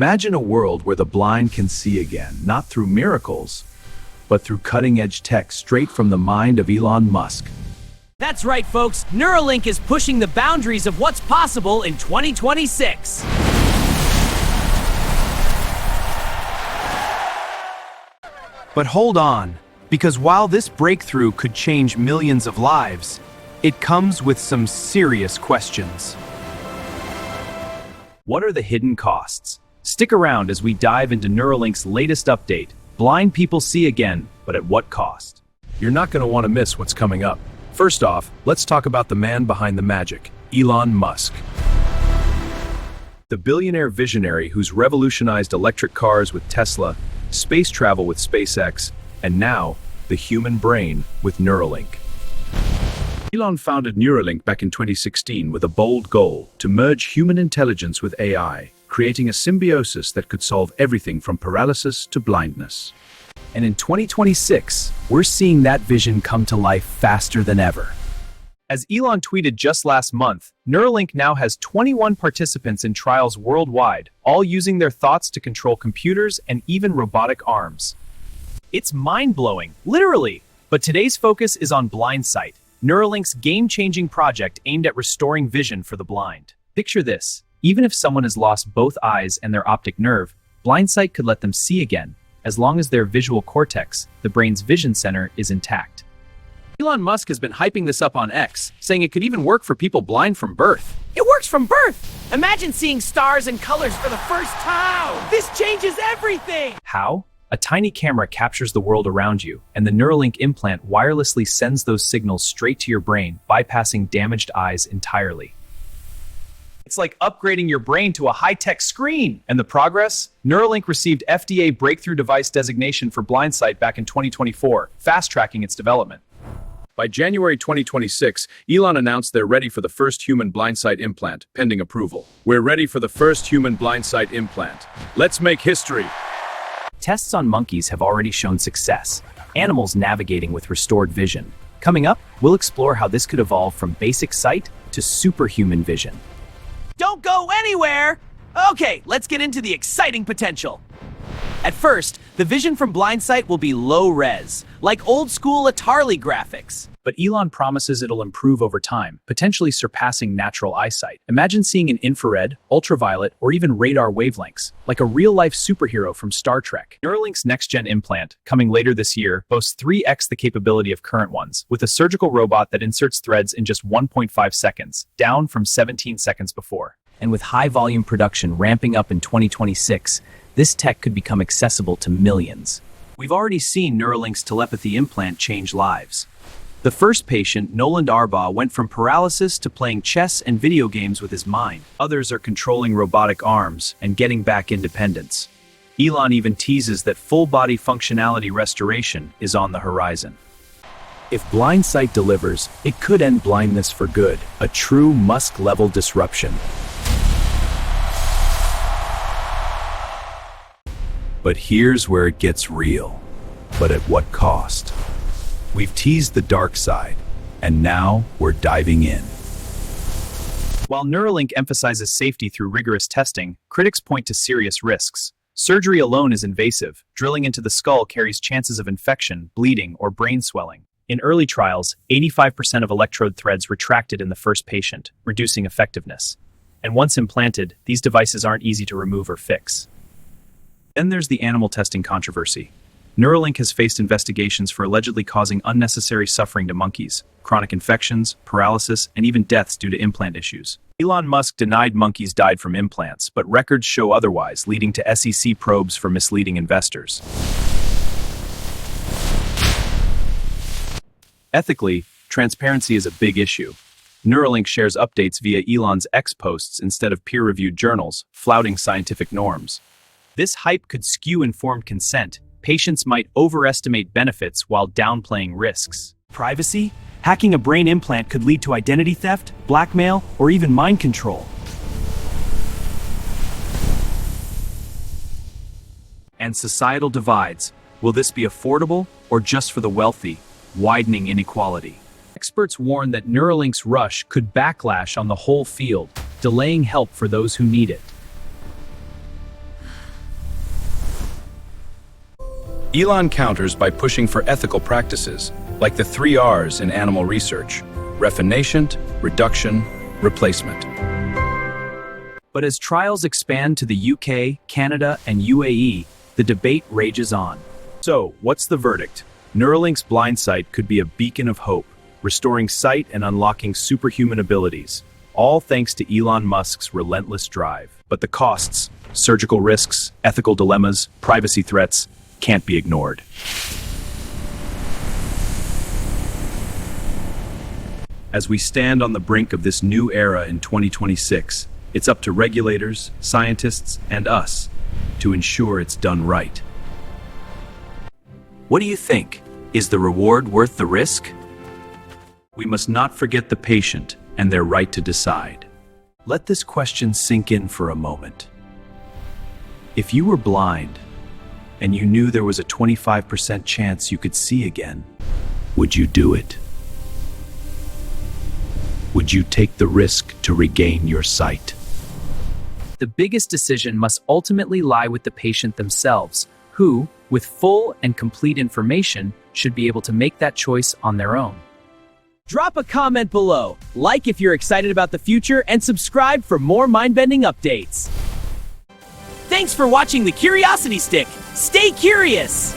Imagine a world where the blind can see again, not through miracles, but through cutting-edge tech straight from the mind of Elon Musk. That's right, folks. Neuralink is pushing the boundaries of what's possible in 2026. But hold on, because while this breakthrough could change millions of lives, it comes with some serious questions. What are the hidden costs? Stick around as we dive into Neuralink's latest update. Blind people see again, but at what cost? You're not going to want to miss what's coming up. First off, let's talk about the man behind the magic, Elon Musk. The billionaire visionary who's revolutionized electric cars with Tesla, space travel with SpaceX, and now, the human brain with Neuralink. Elon founded Neuralink back in 2016 with a bold goal to merge human intelligence with AI, creating a symbiosis that could solve everything from paralysis to blindness. And in 2026, we're seeing that vision come to life faster than ever. As Elon tweeted just last month, Neuralink now has 21 participants in trials worldwide, all using their thoughts to control computers and even robotic arms. It's mind-blowing, literally. But today's focus is on Blindsight, Neuralink's game-changing project aimed at restoring vision for the blind. Picture this. Even if someone has lost both eyes and their optic nerve, Blindsight could let them see again, as long as their visual cortex, the brain's vision center, is intact. Elon Musk has been hyping this up on X, saying it could even work for people blind from birth. It works from birth! Imagine seeing stars and colors for the first time! This changes everything! How? A tiny camera captures the world around you, and the Neuralink implant wirelessly sends those signals straight to your brain, bypassing damaged eyes entirely. It's like upgrading your brain to a high-tech screen. And the progress? Neuralink received FDA Breakthrough Device designation for Blindsight back in 2024, fast-tracking its development. By January 2026, Elon announced they're ready for the first human Blindsight implant, pending approval. We're ready for the first human Blindsight implant. Let's make history! Tests on monkeys have already shown success, animals navigating with restored vision. Coming up, we'll explore how this could evolve from basic sight to superhuman vision. Don't go anywhere! Okay, let's get into the exciting potential. At first, the vision from Blindsight will be low-res, like old-school Atari graphics. But Elon promises it'll improve over time, potentially surpassing natural eyesight. Imagine seeing in infrared, ultraviolet, or even radar wavelengths, like a real-life superhero from Star Trek. Neuralink's next-gen implant, coming later this year, boasts 3x the capability of current ones, with a surgical robot that inserts threads in just 1.5 seconds, down from 17 seconds before. And with high-volume production ramping up in 2026, this tech could become accessible to millions. We've already seen Neuralink's telepathy implant change lives. The first patient, Noland Arbaugh, went from paralysis to playing chess and video games with his mind. Others are controlling robotic arms and getting back independence. Elon even teases that full-body functionality restoration is on the horizon. If Blindsight delivers, it could end blindness for good, a true Musk-level disruption. But here's where it gets real. But at what cost? We've teased the dark side, and now we're diving in. While Neuralink emphasizes safety through rigorous testing, critics point to serious risks. Surgery alone is invasive. Drilling into the skull carries chances of infection, bleeding, or brain swelling. In early trials, 85% of electrode threads retracted in the first patient, reducing effectiveness. And once implanted, these devices aren't easy to remove or fix. Then there's the animal testing controversy. Neuralink has faced investigations for allegedly causing unnecessary suffering to monkeys, chronic infections, paralysis, and even deaths due to implant issues. Elon Musk denied monkeys died from implants, but records show otherwise, leading to SEC probes for misleading investors. Ethically, transparency is a big issue. Neuralink shares updates via Elon's X posts instead of peer-reviewed journals, flouting scientific norms. This hype could skew informed consent. Patients might overestimate benefits while downplaying risks. Privacy? Hacking a brain implant could lead to identity theft, blackmail, or even mind control. And societal divides. Will this be affordable or just for the wealthy, widening inequality? Experts warn that Neuralink's rush could backlash on the whole field, delaying help for those who need it. Elon counters by pushing for ethical practices, like the 3 Rs in animal research: refination, reduction, replacement. But as trials expand to the UK, Canada, and UAE, the debate rages on. So, what's the verdict? Neuralink's Blindsight could be a beacon of hope, restoring sight and unlocking superhuman abilities, all thanks to Elon Musk's relentless drive. But the costs, surgical risks, ethical dilemmas, privacy threats, can't be ignored. As we stand on the brink of this new era in 2026, it's up to regulators, scientists, and us to ensure it's done right. What do you think? Is the reward worth the risk? We must not forget the patient and their right to decide. Let this question sink in for a moment. If you were blind, and you knew there was a 25% chance you could see again, would you do it? Would you take the risk to regain your sight? The biggest decision must ultimately lie with the patient themselves, who, with full and complete information, should be able to make that choice on their own. Drop a comment below, like if you're excited about the future, and subscribe for more mind-bending updates. Thanks for watching the Curiosity Stick. Stay curious!